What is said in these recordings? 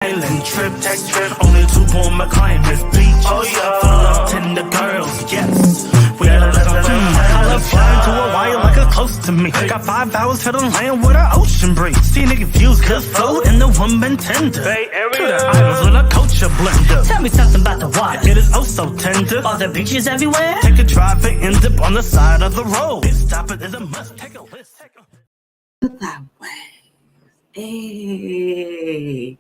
Island trip, only 2 on my kindness beach. Oh yeah, full of tender girls, yes. I love flying to Hawaii like it's close to me. Got 5 hours to the land with an ocean breeze. See nigga views, good food, and the woman tender. Bay Area. To the islands with a culture blender. Tell me something about the water. It is oh so tender. Are there beaches everywhere? Take a drive and end up on the side of the road. Stop it is a must. Take a list. That way. Hey.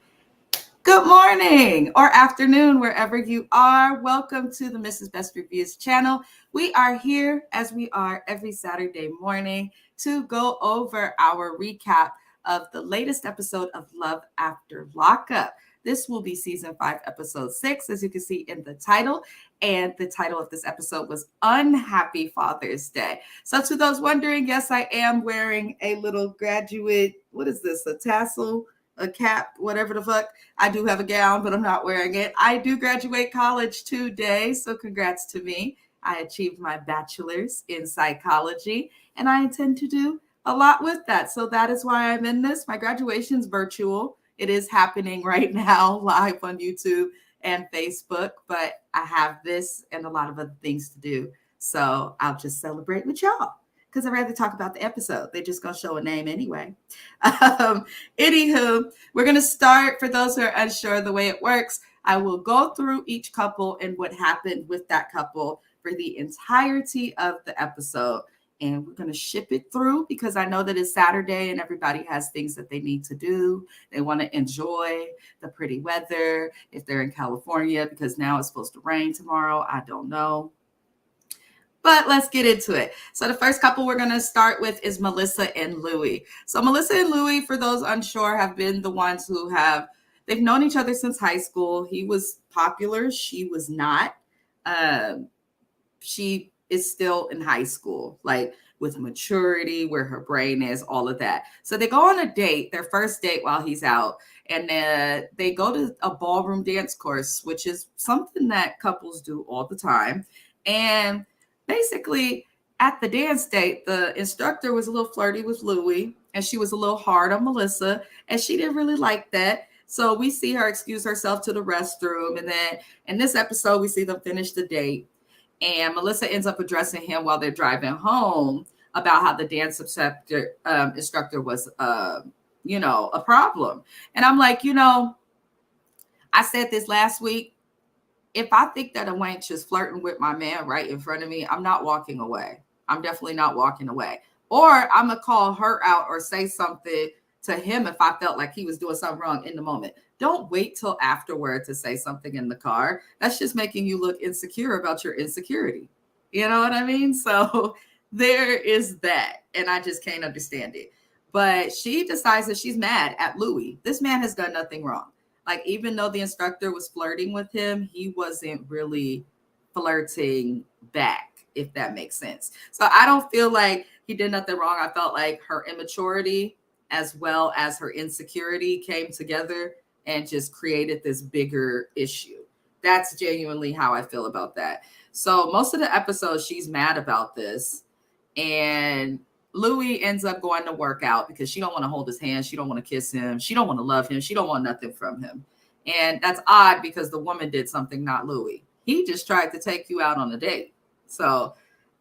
Good morning or afternoon, wherever you are. Welcome to the Mrs. Best Reviews channel. We are here, as we are every Saturday morning, to go over our recap of the latest episode of Love After Lockup. This will be season 5, episode 6, as you can see in the title. And the title of this episode was Unhappy Father's Day. So to those wondering, yes, I am wearing a little graduate, what is this, a tassel? A cap, whatever the fuck. I do have a gown, but I'm not wearing it. I do graduate college today, so congrats to me. I achieved my bachelor's in psychology, and I intend to do a lot with that. So that is why I'm in this. My graduation's virtual. It is happening right now, live on YouTube and Facebook, but I have this and a lot of other things to do. So I'll just celebrate with y'all, because I'd rather talk about the episode. They're just going to show a name anyway. Anywho, we're going to start, for those who are unsure the way it works, I will go through each couple and what happened with that couple for the entirety of the episode. And we're going to ship it through because I know that it's Saturday and everybody has things that they need to do. They want to enjoy the pretty weather if they're in California, because now it's supposed to rain tomorrow. I don't know. But let's get into it. So the first couple we're going to start with is Melissa and Louie. So Melissa and Louie, for those unsure, have been the ones who they've known each other since high school. He was popular. She was not. She is still in high school, like with maturity, where her brain is, all of that. So they go on a date, their first date while he's out. And they go to a ballroom dance course, which is something that couples do all the time. And basically, at the dance date, the instructor was a little flirty with Louie, and she was a little hard on Melissa, and she didn't really like that. So we see her excuse herself to the restroom, and then in this episode, we see them finish the date, and Melissa ends up addressing him while they're driving home about how the dance instructor was, a problem. And I'm like, I said this last week. If I think that a wench is flirting with my man right in front of me, I'm not walking away. I'm definitely not walking away. Or I'm going to call her out or say something to him if I felt like he was doing something wrong in the moment. Don't wait till afterward to say something in the car. That's just making you look insecure about your insecurity. You know what I mean? So there is that. And I just can't understand it. But she decides that she's mad at Louie. This man has done nothing wrong. Like, even though the instructor was flirting with him, he wasn't really flirting back, if that makes sense. So I don't feel like he did nothing wrong. I felt like her immaturity as well as her insecurity came together and just created this bigger issue. That's genuinely how I feel about that. So most of the episodes, she's mad about this. And Louie ends up going to work out because she don't want to hold his hand. She don't want to kiss him. She don't want to love him. She don't want nothing from him. And that's odd because the woman did something, not Louie. He just tried to take you out on a date. So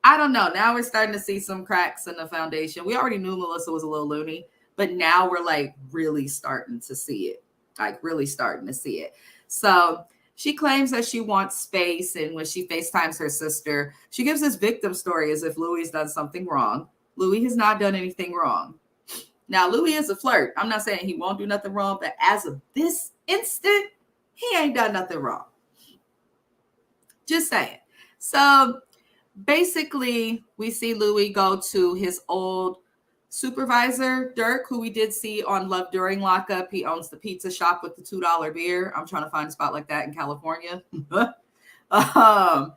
I don't know. Now we're starting to see some cracks in the foundation. We already knew Melissa was a little loony, but now we're like really starting to see it. So she claims that she wants space. And when she FaceTimes her sister, she gives this victim story as if Louie's done something wrong. Louie has not done anything wrong. Now, Louie is a flirt. I'm not saying he won't do nothing wrong, but as of this instant, he ain't done nothing wrong. Just saying. So basically, we see Louie go to his old supervisor, Dirk, who we did see on Love During Lockup. He owns the pizza shop with the $2 beer. I'm trying to find a spot like that in California. I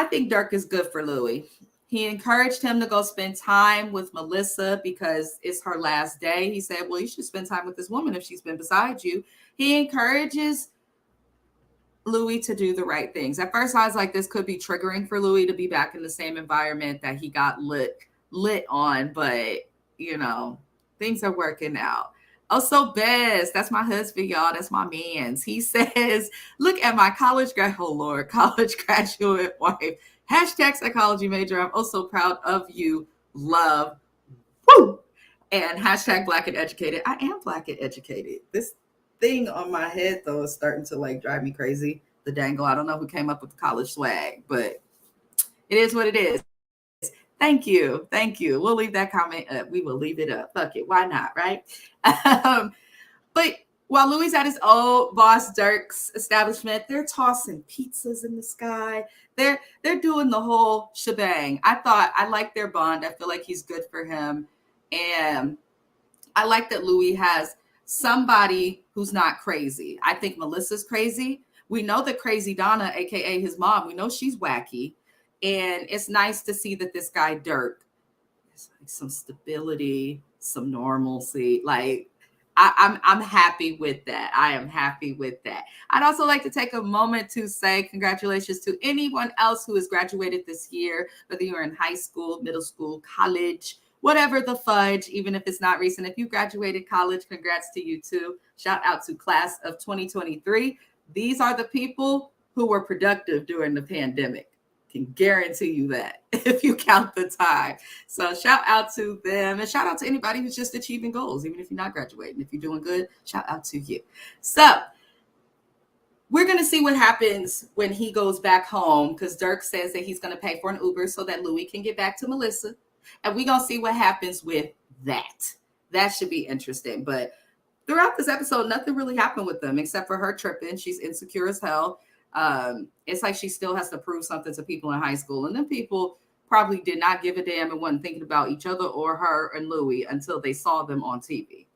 think Dirk is good for Louie. He encouraged him to go spend time with Melissa because it's her last day. He said, well, you should spend time with this woman if she's been beside you. He encourages Louie to do the right things. At first, I was like, this could be triggering for Louie to be back in the same environment that he got lit on. But, things are working out. Oh, so best. That's my husband, y'all. That's my man's. He says, look at my college college graduate wife. Hashtag psychology major. I'm also proud of you. Love. Woo! And hashtag black and educated. I am black and educated. This thing on my head, though, is starting to like drive me crazy. The dangle. I don't know who came up with the college swag, but it is what it is. Thank you. Thank you. We'll leave that comment up. We will leave it up. Fuck it. Why not? Right. But while Louis at his old boss Dirk's establishment, they're tossing pizzas in the sky. They're doing the whole shebang. I like their bond. I feel like he's good for him. And I like that Louis has somebody who's not crazy. I think Melissa's crazy. We know that crazy Donna, aka his mom, we know she's wacky. And it's nice to see that this guy Dirk has like some stability, some normalcy. Like I'm happy with that. I am happy with that. I'd also like to take a moment to say congratulations to anyone else who has graduated this year, whether you're in high school, middle school, college, whatever the fudge, even if it's not recent. If you graduated college, congrats to you too. Shout out to class of 2023. These are the people who were productive during the pandemic. Can guarantee you that if you count the time. So shout out to them and shout out to anybody who's just achieving goals, even if you're not graduating. If you're doing good, shout out to you. So we're going to see what happens when he goes back home because Dirk says that he's going to pay for an Uber so that Louis can get back to Melissa. And we're going to see what happens with that. That should be interesting. But throughout this episode, nothing really happened with them except for her tripping. She's insecure as hell. It's like she still has to prove something to people in high school. And then people probably did not give a damn and wasn't thinking about each other or her and Louis until they saw them on TV.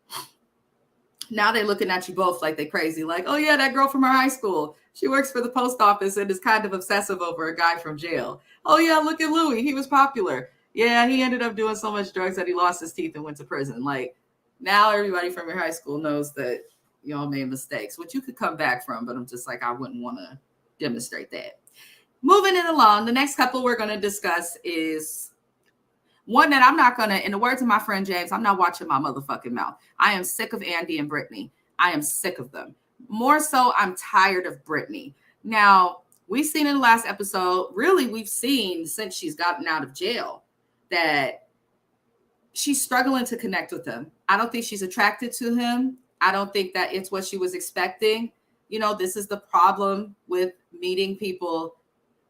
Now they're looking at you both like they're crazy. Like, oh yeah, that girl from our high school. She works for the post office and is kind of obsessive over a guy from jail. Oh yeah, look at Louis. He was popular. Yeah, he ended up doing so much drugs that he lost his teeth and went to prison. Like now everybody from your high school knows that y'all made mistakes, which you could come back from, but I'm just like, I wouldn't want to demonstrate that. Moving it along, the next couple we're going to discuss is one that I'm not going to, in the words of my friend James, I'm not watching my motherfucking mouth. I am sick of Andy and Brittany. I am sick of them. More so, I'm tired of Brittany. Now, we've seen in the last episode, really we've seen since she's gotten out of jail that she's struggling to connect with him. I don't think she's attracted to him. I don't think that it's what she was expecting. You know, this is the problem with meeting people,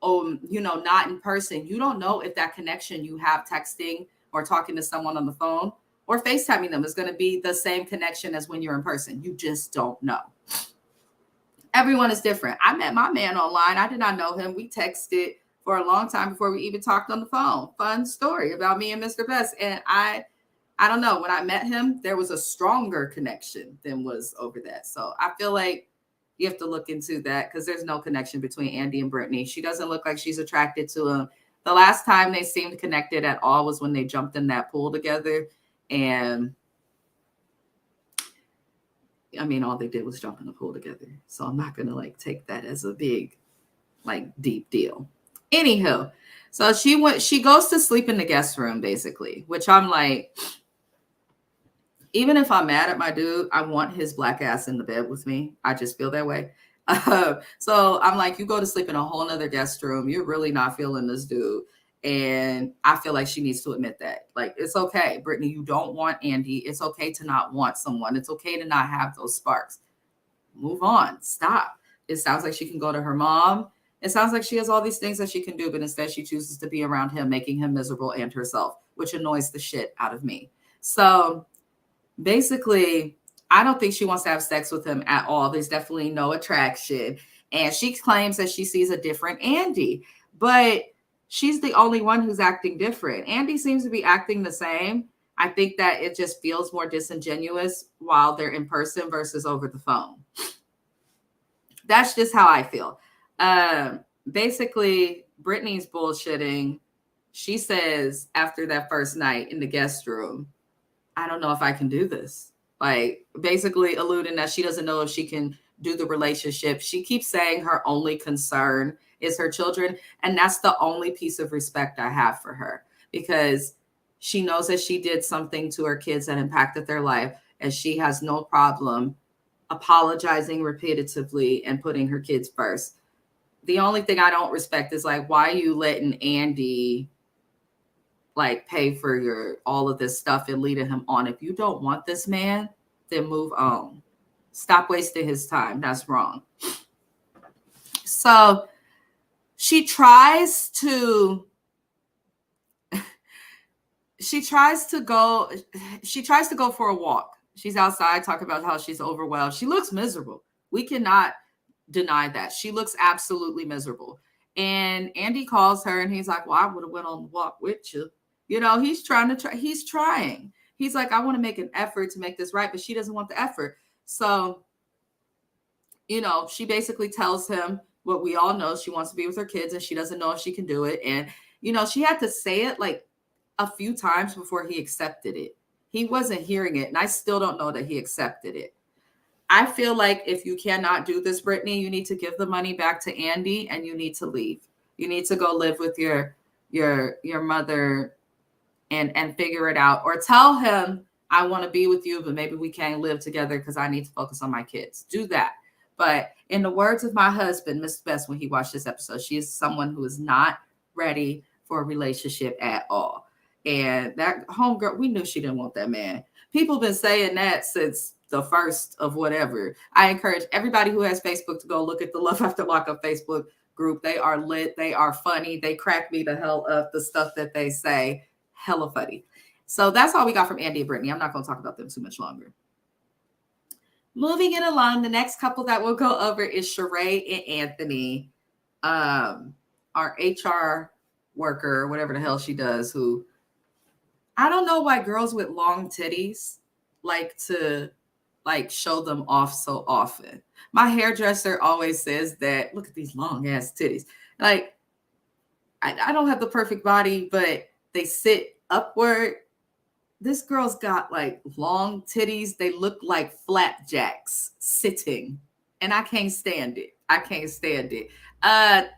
not in person. You don't know if that connection you have texting or talking to someone on the phone or FaceTiming them is going to be the same connection as when you're in person. You just don't know. Everyone is different. I met my man online. I did not know him. We texted for a long time before we even talked on the phone. Fun story about me and Mr. Best. And I don't know. When I met him, there was a stronger connection than was over that. So I feel like you have to look into that because there's no connection between Andy and Brittany. She doesn't look like she's attracted to him. The last time they seemed connected at all was when they jumped in that pool together. And I mean, all they did was jump in the pool together. So I'm not going to take that as a big, deep deal. Anywho, so she goes to sleep in the guest room basically, which I'm like, even if I'm mad at my dude, I want his black ass in the bed with me. I just feel that way. So I'm like, you go to sleep in a whole nother guest room. You're really not feeling this dude. And I feel like she needs to admit that. It's okay, Brittany, you don't want Andy. It's okay to not want someone. It's okay to not have those sparks. Move on. Stop. It sounds like she can go to her mom. It sounds like she has all these things that she can do, but instead she chooses to be around him, making him miserable and herself, which annoys the shit out of me. So basically, I don't think she wants to have sex with him at all. There's definitely no attraction. And she claims that she sees a different Andy, but she's the only one who's acting different. Andy seems to be acting the same. I think that it just feels more disingenuous while they're in person versus over the phone. That's just how I feel. Basically, Brittany's bullshitting. She says after that first night in the guest room, I don't know if I can do this. Basically alluding that she doesn't know if she can do the relationship. She keeps saying her only concern is her children. And that's the only piece of respect I have for her because she knows that she did something to her kids that impacted their life. and she has no problem apologizing repetitively and putting her kids first. The only thing I don't respect is like, why are you letting Andy like pay for your all of this stuff and leading him on? If you don't want this man, then move on. Stop wasting his time. That's wrong. So she tries to go for a walk. She's outside talking about how she's overwhelmed. She looks miserable. We cannot deny that. She looks absolutely miserable. And Andy calls her and he's like, well, I would have went on the walk with you. You know, he's trying. He's like, I want to make an effort to make this right, but she doesn't want the effort. So, you know, she basically tells him what we all know. She wants to be with her kids and she doesn't know if she can do it. And, you know, she had to say it like a few times before he accepted it. He wasn't hearing it. And I still don't know that he accepted it. I feel like if you cannot do this, Brittany, you need to give the money back to Andy and you need to leave. You need to go live with your mother and figure it out, or tell him, I want to be with you, but maybe we can't live together because I need to focus on my kids. Do that. But in the words of my husband, Mr. Best, when he watched this episode, she is someone who is not ready for a relationship at all. And that homegirl, we knew she didn't want that man. People have been saying that since the first of whatever. I encourage everybody who has Facebook to go look at the Love After Lockup Facebook group. They are lit. They are funny. They crack me the hell up. The stuff that they say, hella funny. So that's all we got from Andy and Brittany. I'm not going to talk about them too much longer. Moving it along, the next couple that we'll go over is Sheree and Anthony, our HR worker, whatever the hell she does, who I don't know why girls with long titties like to like show them off so often. My hairdresser always says that, look at these long ass titties. Like, I don't have the perfect body, but they sit upward. This girl's got like long titties. They look like flapjacks sitting. And I can't stand it.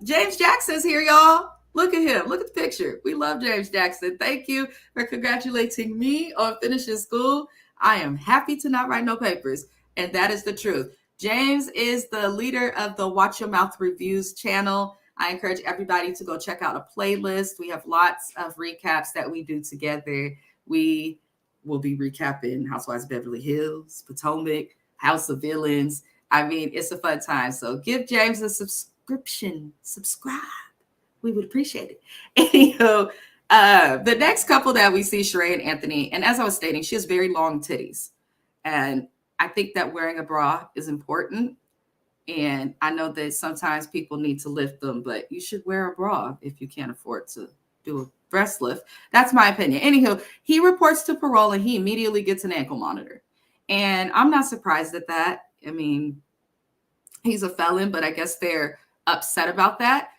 James Jackson's here, y'all. Look at him. Look at the picture. We love James Jackson. Thank you for congratulating me on finishing school. I am happy to not write no papers. And that is the truth. James is the leader of the Watch Your Mouth Reviews channel. I encourage everybody to go check out a playlist. We have lots of recaps that we do together. We will be recapping Housewives of Beverly Hills, Potomac, House of Villains. I mean, it's a fun time. So give James a subscription. Subscribe. We would appreciate it. Anywho, the next couple that we see, Sheree and Anthony, and as I was stating, she has very long titties. And I think that wearing a bra is important. And I know that sometimes people need to lift them, but you should wear a bra if you can't afford to do a breast lift. That's my opinion. Anywho, he reports to parole and he immediately gets an ankle monitor. And I'm not surprised at that. I mean, he's a felon, but I guess they're upset about that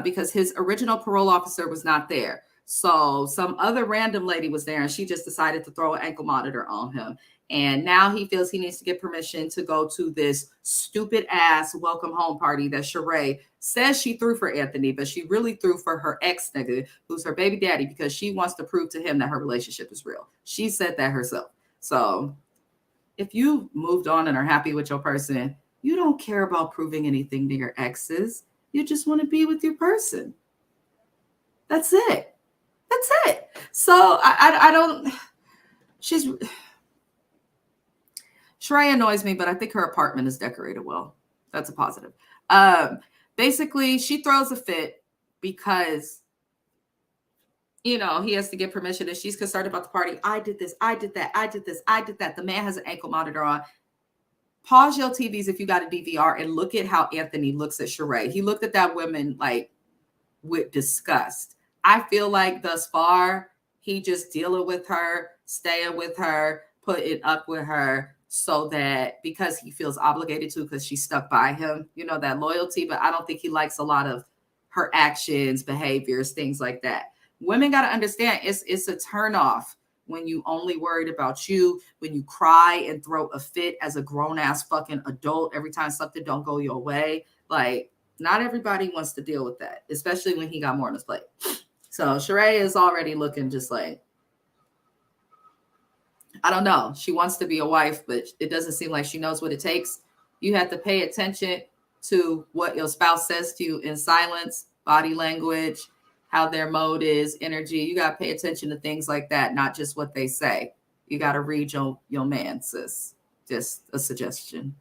because his original parole officer was not there. So some other random lady was there and she just decided to throw an ankle monitor on him. And now he feels he needs to get permission to go to this stupid ass welcome home party that Sheree says she threw for Anthony, but she really threw for her ex nigga, who's her baby daddy, because she wants to prove to him that her relationship is real. She said that herself. So if you moved on and are happy with your person, you don't care about proving anything to your exes. You just want to be with your person. That's it. That's it. So I don't, Sheree annoys me, but I think her apartment is decorated well. That's a positive. Basically, she throws a fit because, you know, he has to get permission and she's concerned about the party. I did this. I did that. I did this. I did that. The man has an ankle monitor on. Pause your TVs if you got a DVR and look at how Anthony looks at Sheree. He looked at that woman like with disgust. I feel like thus far, he just dealing with her, staying with her, putting up with her, so that because he feels obligated to, because she stuck by him, you know, that loyalty. But I don't think he likes a lot of her actions, behaviors, things like that. Women got to understand it's a turnoff when you only worried about you, when you cry and throw a fit as a grown ass fucking adult every time something don't go your way. Like, not everybody wants to deal with that, especially when he got more on his plate. So Sheree is already looking just like, I don't know. She wants to be a wife, but it doesn't seem like she knows what it takes. You have to pay attention to what your spouse says to you in silence, body language, how their mode is, energy. You got to pay attention to things like that, not just what they say. You got to read your man, sis. Just a suggestion,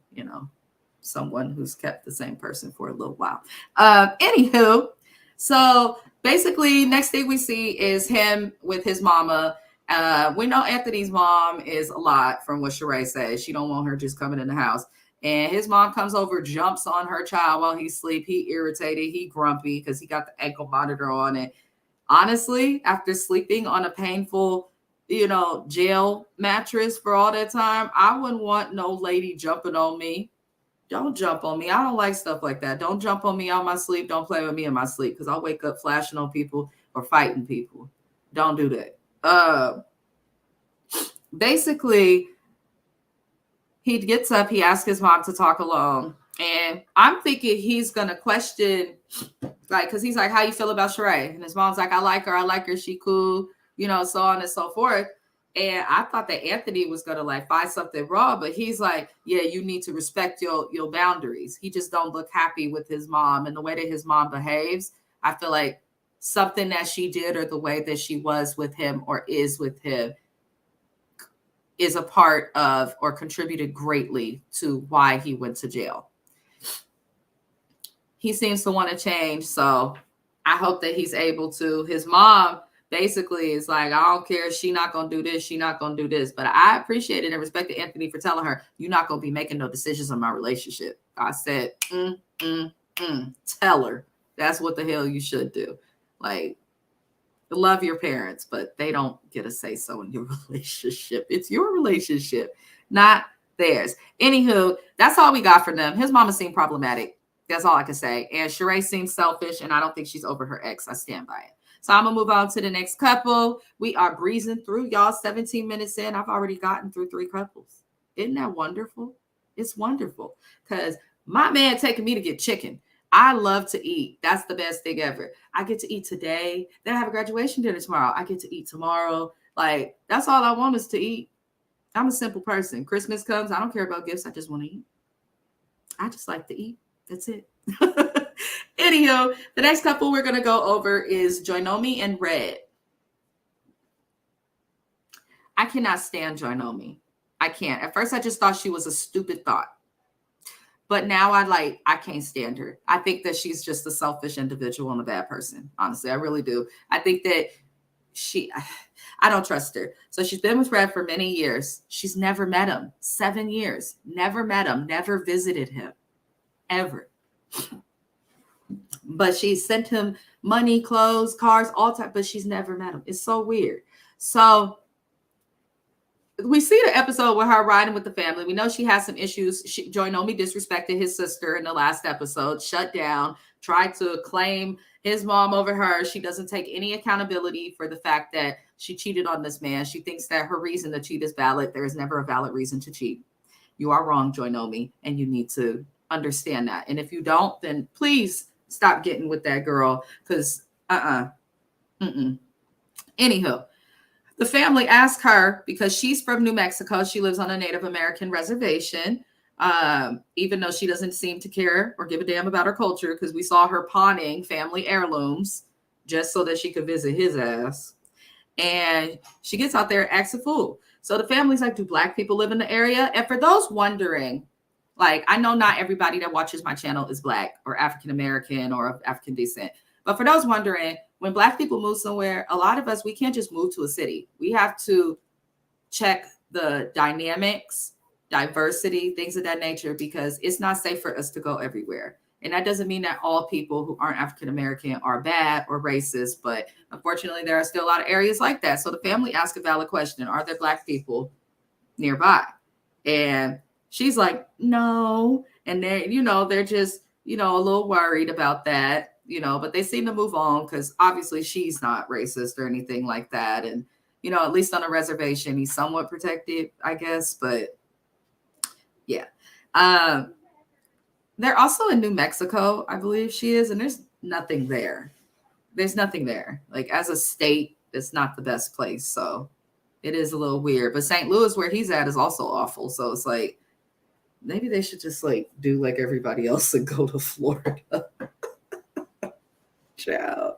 someone who's kept the same person for a little while. Anywho, so basically, next thing we see is him with his mama. We know Anthony's mom is a lot from what Sheree says. She don't want her just coming in the house. And his mom comes over, jumps on her child while he's asleep. He irritated, he grumpy because he got the ankle monitor on. And honestly, after sleeping on a painful, jail mattress for all that time, I wouldn't want no lady jumping on me. Don't jump on me. I don't like stuff like that. Don't jump on me on my sleep. Don't play with me in my sleep because I'll wake up flashing on people or fighting people. Don't do that. Basically, he gets up, he asks his mom to talk alone. And I'm thinking he's going to question, because he's like, how you feel about Sheree? And his mom's like, I like her. She cool, so on and so forth. And I thought that Anthony was going to find something wrong, but he's like, yeah, you need to respect your boundaries. He just don't look happy with his mom and the way that his mom behaves. I feel like something that she did or the way that she was with him or is with him is a part of or contributed greatly to why he went to jail. He seems to want to change, so I hope that he's able to. His mom basically is like, I don't care. She not going to do this. She not going to do this. But I appreciated and respected Anthony for telling her, you're not going to be making no decisions on my relationship. I said, tell her. That's what the hell you should do. Love your parents, but they don't get a say so in your relationship. It's your relationship, not theirs. Anywho, that's all we got for them. His mama seemed problematic. That's all I can say. And Sheree seems selfish, and I don't think she's over her ex. I stand by it. So I'm going to move on to the next couple. We are breezing through, y'all. 17 minutes in. I've already gotten through 3 couples. Isn't that wonderful? It's wonderful because my man taking me to get chicken. I love to eat. That's the best thing ever. I get to eat today. Then I have a graduation dinner tomorrow. I get to eat tomorrow. That's all I want is to eat. I'm a simple person. Christmas comes. I don't care about gifts. I just want to eat. I just like to eat. That's it. Anywho, the next couple we're going to go over is Joinomi and Red. I cannot stand Joinomi. I can't. At first, I just thought she was a stupid thought. But now I can't stand her. I think that she's just a selfish individual and a bad person. Honestly, I really do. I think that I don't trust her. So she's been with Red for many years. She's never met him. 7 years. Never met him. Never visited him. Ever. But she sent him money, clothes, cars, all time. But she's never met him. It's so weird. So we see the episode with her riding with the family. We know she has some issues. Joinomi disrespected his sister in the last episode, shut down, tried to claim his mom over her. She doesn't take any accountability for the fact that she cheated on this man. She thinks that her reason to cheat is valid. There is never a valid reason to cheat. You are wrong, Joinomi, and you need to understand that. And if you don't, then please stop getting with that girl because Anywho. The family asked her, because she's from New Mexico, she lives on a Native American reservation, even though she doesn't seem to care or give a damn about her culture, because we saw her pawning family heirlooms just so that she could visit his ass. And she gets out there and acts a fool. So the family's like, do Black people live in the area? And for those wondering, I know not everybody that watches my channel is Black or African American or of African descent. But for those wondering, when Black people move somewhere, a lot of us, we can't just move to a city. We have to check the dynamics, diversity, things of that nature, because it's not safe for us to go everywhere. And that doesn't mean that all people who aren't African American are bad or racist, but unfortunately, there are still a lot of areas like that. So the family asked a valid question: are there Black people nearby? And she's like, no. And they're just, a little worried about that. But they seem to move on because obviously she's not racist or anything like that. And, at least on a reservation, he's somewhat protected, I guess. But yeah. They're also in New Mexico, I believe she is. And there's nothing there. There's nothing there. As a state, it's not the best place. So It is a little weird. But St. Louis, where he's at, is also awful. So it's like, maybe they should just like do like everybody else and go to Florida. Child.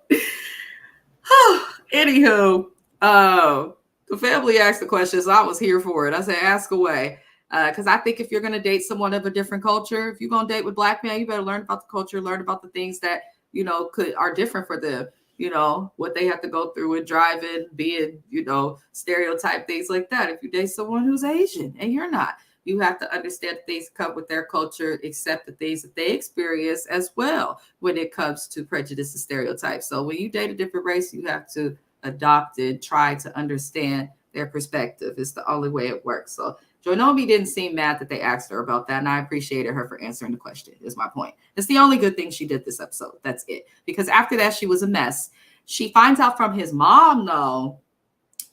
Anywho, the family asked the question, so I was here for it. I said, ask away. Because I think if you're going to date someone of a different culture, if you're going to date with Black men, you better learn about the culture, learn about the things that, you know, are different for them. You know, what they have to go through with driving, being, you know, stereotype, things like that. If you date someone who's Asian and you're not, you have to understand things come with their culture, accept the things that they experience as well when it comes to prejudice and stereotypes. So when you date a different race, you have to adopt and try to understand their perspective. It's the only way it works. So Joinomi didn't seem mad that they asked her about that, and I appreciated her for answering the question, is my point. It's the only good thing she did this episode. That's it. Because after that, she was a mess. She finds out from his mom, though,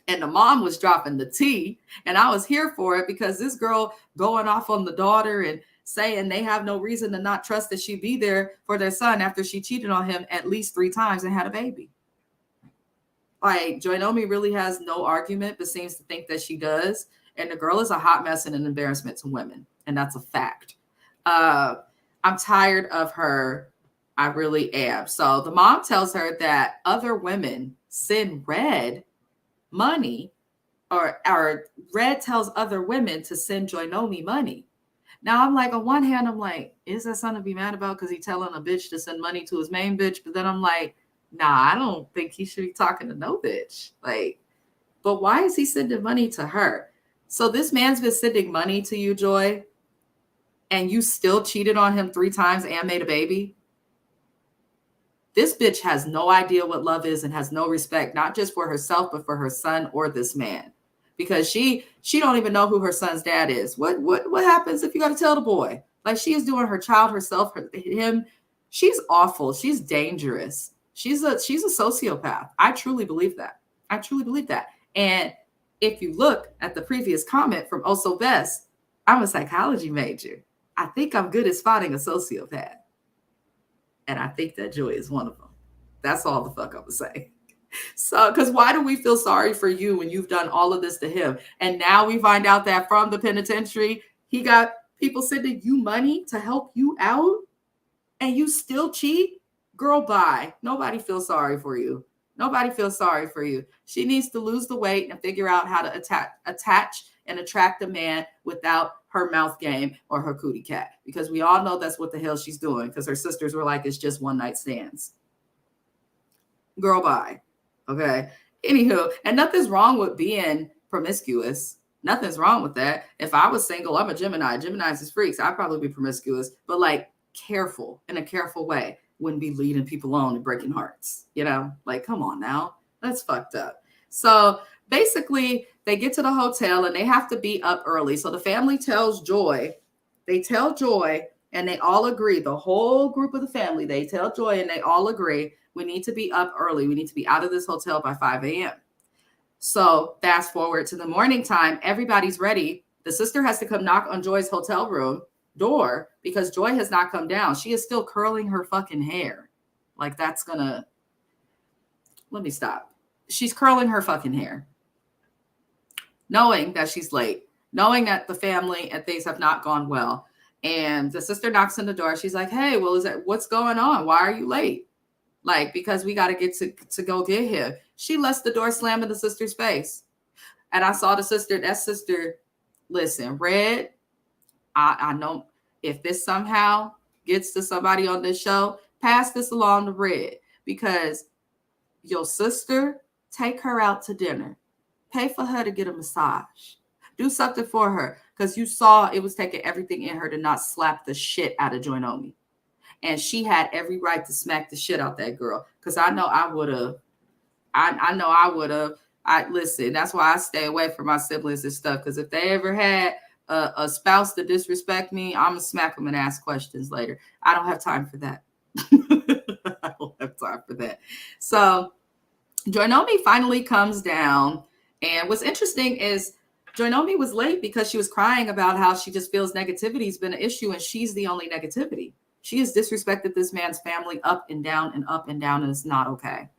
and the mom was dropping the tea, and I was here for it because this girl going off on the daughter and saying they have no reason to not trust that she'd be there for their son after she cheated on him at least 3 times and had a baby. Like, Joinomi really has no argument, but seems to think that she does. And the girl is a hot mess and an embarrassment to women. And that's a fact. I'm tired of her. I really am. So the mom tells her that other women send Red money, or Red tells other women to send Joinomi money. Now I'm like, on one hand, I'm like, is that something to be mad about? Because he's telling a bitch to send money to his main bitch. But then I'm like, nah, I don't think he should be talking to no bitch. Like, but why is he sending money to her? So this man's been sending money to you, Joy, and you still cheated on him 3 times and made a baby? This bitch has no idea what love is and has no respect, not just for herself, but for her son or this man. Because she don't even know who her son's dad is. What happens if you got to tell the boy? Like, she is doing her child, herself, him. She's awful. She's dangerous. She's a sociopath. I truly believe that. I truly believe that. And if you look at the previous comment from Also Best, I'm a psychology major. I think I'm good at spotting a sociopath. And I think that Joy is one of them. That's all the fuck I'm gonna say. So, because why do we feel sorry for you when you've done all of this to him? And now we find out that from the penitentiary, he got people sending you money to help you out, and you still cheat? Girl, bye. Nobody feels sorry for you. Nobody feels sorry for you. She needs to lose the weight and figure out how to attach and attract a man without her mouth game or her cootie cat. Because we all know that's what the hell she's doing. Because her sisters were like, it's just one night stands. Girl, bye. Okay. Anywho, and nothing's wrong with being promiscuous. Nothing's wrong with that. If I was single, I'm a Gemini. Geminis is freaks. I'd probably be promiscuous. But like, careful, in a careful way. Wouldn't be leading people on and breaking hearts, you know, like, come on now, that's fucked up. So basically they get to the hotel and they have to be up early. So the family tells Joy, and they all agree, the whole group of the family, they tell Joy and they all agree, we need to be up early. We need to be out of this hotel by 5 a.m. So fast forward to the morning time, everybody's ready. The sister has to come knock on Joy's hotel room door because Joy has not come down. She is still curling her fucking hair. Like, that's gonna, let me stop. She's curling her fucking hair, knowing that she's late, knowing that the family and things have not gone well. And the sister knocks on the door. She's like, hey, well, what's going on? Why are you late? Like, because we got to get to go get him. She lets the door slam in the sister's face. And I saw that sister, listen, Red, I know if this somehow gets to somebody on this show, pass this along to Red, because your sister, take her out to dinner, pay for her to get a massage, do something for her, because you saw it was taking everything in her to not slap the shit out of Joinomi. And she had every right to smack the shit out that girl, because I know I would have. I know I would have. Listen, that's why I stay away from my siblings and stuff, because if they ever had a spouse to disrespect me, I'm gonna smack them and ask questions later. I don't have time for that. I don't have time for that. So Joinomi finally comes down, and what's interesting is Joinomi was late because she was crying about how she just feels negativity has been an issue, and she's the only negativity. She has disrespected this man's family up and down and up and down, and it's not okay.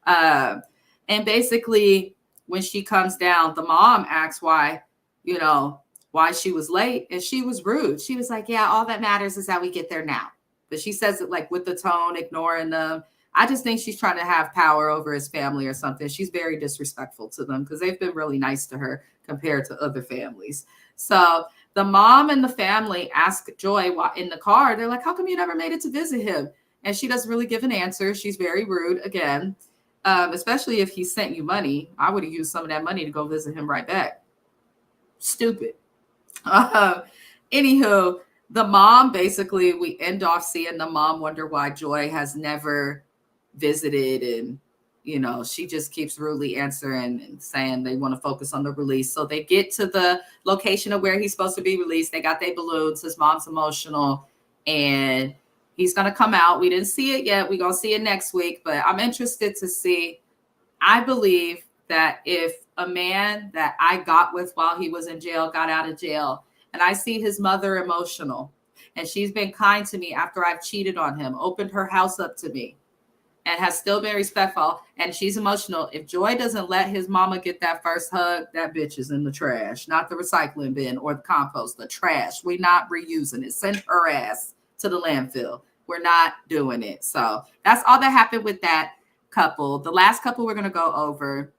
And basically, when she comes down, the mom asks why, you know, why she was late. And she was rude. She was like, yeah, all that matters is that we get there now. But she says it like with the tone, ignoring them. I just think she's trying to have power over his family or something. She's very disrespectful to them because they've been really nice to her compared to other families. So the mom and the family ask Joy in the car, they're like, how come you never made it to visit him? And she doesn't really give an answer. She's very rude again, especially if he sent you money. I would have used some of that money to go visit him right back. Stupid. Anywho, the mom, basically, we end off seeing the mom wonder why Joy has never visited, and you know, she just keeps rudely answering and saying they want to focus on the release. So they get to the location of where he's supposed to be released. They got their balloons. His mom's emotional, and he's gonna come out. We didn't see it yet. We're gonna see it next week, but I'm interested to see. I believe that if a man that I got with while he was in jail got out of jail, and I see his mother emotional, and she's been kind to me after I've cheated on him, opened her house up to me, and has still been respectful, and she's emotional. If Joy doesn't let his mama get that first hug, that bitch is in the trash, not the recycling bin or the compost, the trash. We're not reusing it. Send her ass to the landfill. We're not doing it. So that's all that happened with that couple. The last couple we're going to go over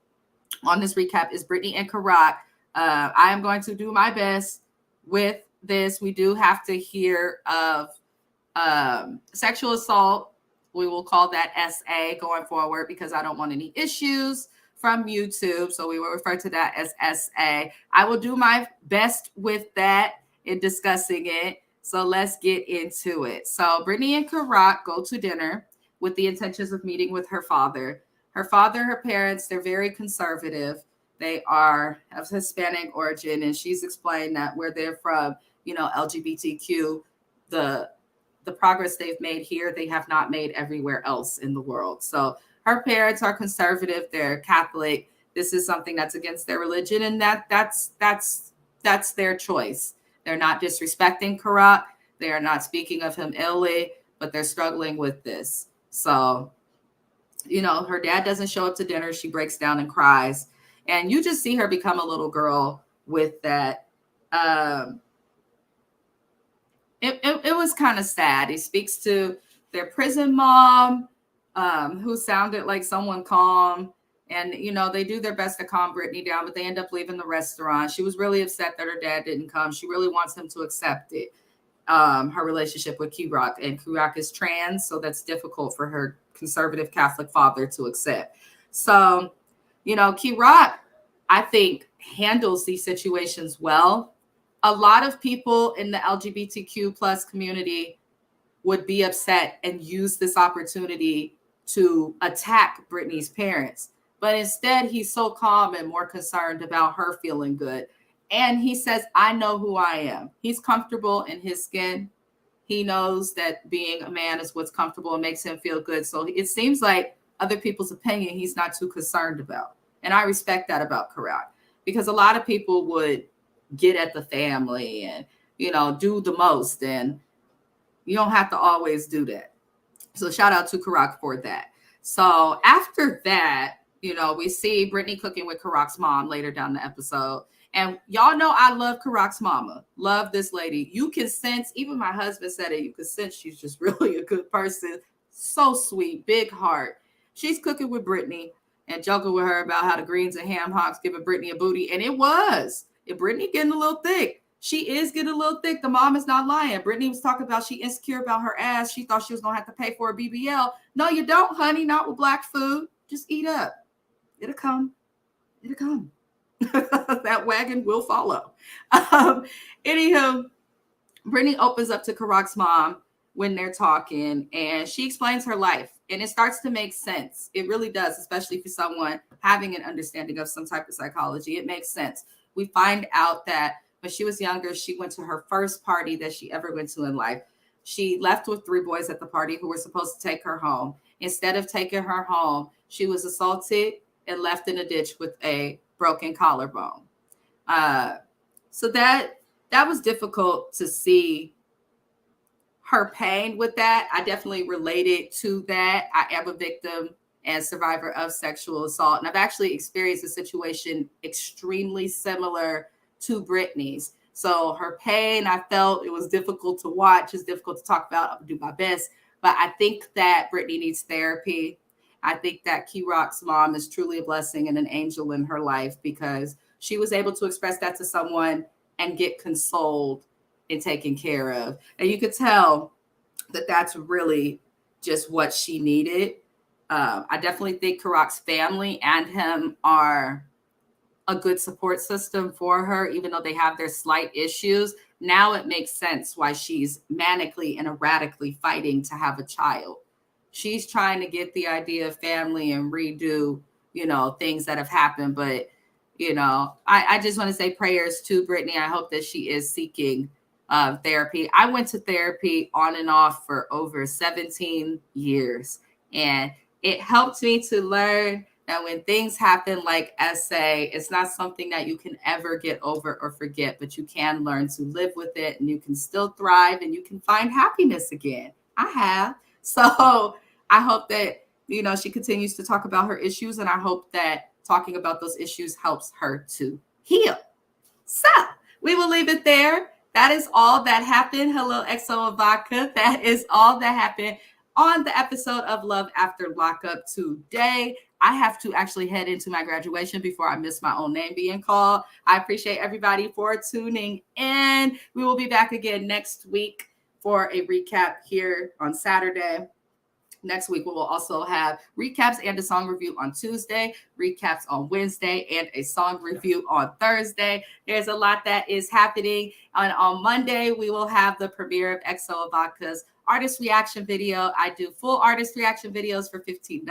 on this recap is Brittany and Karak. I am going to do my best with this. We do have to hear of sexual assault. We will call that SA going forward because I don't want any issues from YouTube. So we will refer to that as SA. I will do my best with that in discussing it. So let's get into it. So Brittany and Karak go to dinner with the intentions of meeting with her father. Her father, her parents, they're very conservative. They are of Hispanic origin, and she's explained that where they're from, you know, LGBTQ, the progress they've made here, they have not made everywhere else in the world. So her parents are conservative, they're Catholic. This is something that's against their religion, and that's their choice. They're not disrespecting Karak. They are not speaking of him illy, but they're struggling with this. So, you know, her dad doesn't show up to dinner. She breaks down and cries. And you just see her become a little girl with that. It was kind of sad. He speaks to their prison mom, who sounded like someone calm. And, you know, they do their best to calm Brittany down, but they end up leaving the restaurant. She was really upset that her dad didn't come. She really wants him to accept it, her relationship with Karak. And Karak is trans, so that's difficult for her conservative Catholic father to accept. So, you know, Karak, I think, handles these situations well. A lot of people in the LGBTQ plus community would be upset and use this opportunity to attack Brittany's parents. But instead, he's so calm and more concerned about her feeling good. And he says, I know who I am. He's comfortable in his skin. He knows that being a man is what's comfortable and makes him feel good. So it seems like other people's opinion he's not too concerned about. And I respect that about Karak, because a lot of people would get at the family and, you know, do the most. And you don't have to always do that. So shout out to Karak for that. So after that, you know, we see Brittany cooking with Karak's mom later down the episode. And y'all know I love Karak's mama. Love this lady. You can sense, even my husband said it, you can sense she's just really a good person. So sweet, big heart. She's cooking with Brittany and joking with her about how the greens and ham hocks giving Brittany a booty. And it was. If Brittany getting a little thick. She is getting a little thick. The mom is not lying. Brittany was talking about she insecure about her ass. She thought she was going to have to pay for a BBL. No, you don't, honey. Not with black food. Just eat up. It'll come. It'll come. That wagon will follow. Anywho, Brittany opens up to Karak's mom when they're talking, and she explains her life, and it starts to make sense. It really does, especially for someone having an understanding of some type of psychology. It makes sense. We find out that when she was younger, she went to her first party that she ever went to in life. She left with 3 boys at the party who were supposed to take her home. Instead of taking her home, she was assaulted and left in a ditch with a broken collarbone. So that was difficult to see her pain with that. I definitely related to that. I am a victim and survivor of sexual assault. And I've actually experienced a situation extremely similar to Brittany's. So her pain, I felt it was difficult to watch, it's difficult to talk about. I'll do my best. But I think that Brittany needs therapy. I think that Key Rock's mom is truly a blessing and an angel in her life because she was able to express that to someone and get consoled and taken care of. And you could tell that that's really just what she needed. I definitely think Karak's family and him are a good support system for her, even though they have their slight issues. Now it makes sense why she's manically and erratically fighting to have a child. She's trying to get the idea of family and redo, things that have happened. But, I just want to say prayers to Brittany. I hope that she is seeking therapy. I went to therapy on and off for over 17 years, and it helped me to learn that when things happen like SA, it's not something that you can ever get over or forget, but you can learn to live with it, and you can still thrive and you can find happiness again. I have. So I hope that, she continues to talk about her issues, and I hope that talking about those issues helps her to heal. So we will leave it there. That is all that happened. Hello, XO Vodka. That is all that happened on the episode of Love After Lockup today. I have to actually head into my graduation before I miss my own name being called. I appreciate everybody for tuning in. We will be back again next week for a recap here on Saturday. Next week, we will also have recaps and a song review on Tuesday, recaps on Wednesday, and a song review on Thursday. There's a lot that is happening. And on Monday, we will have the premiere of XO Vodka's artist reaction video. I do full artist reaction videos for $15.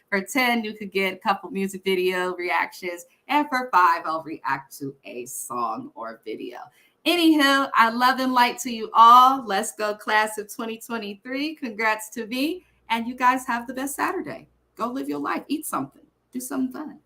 For $10, you could get a couple music video reactions. And for $5, I'll react to a song or video. Anywho, I love and light to you all. Let's go, class of 2023. Congrats to me. And you guys have the best Saturday. Go live your life. Eat something. Do something fun.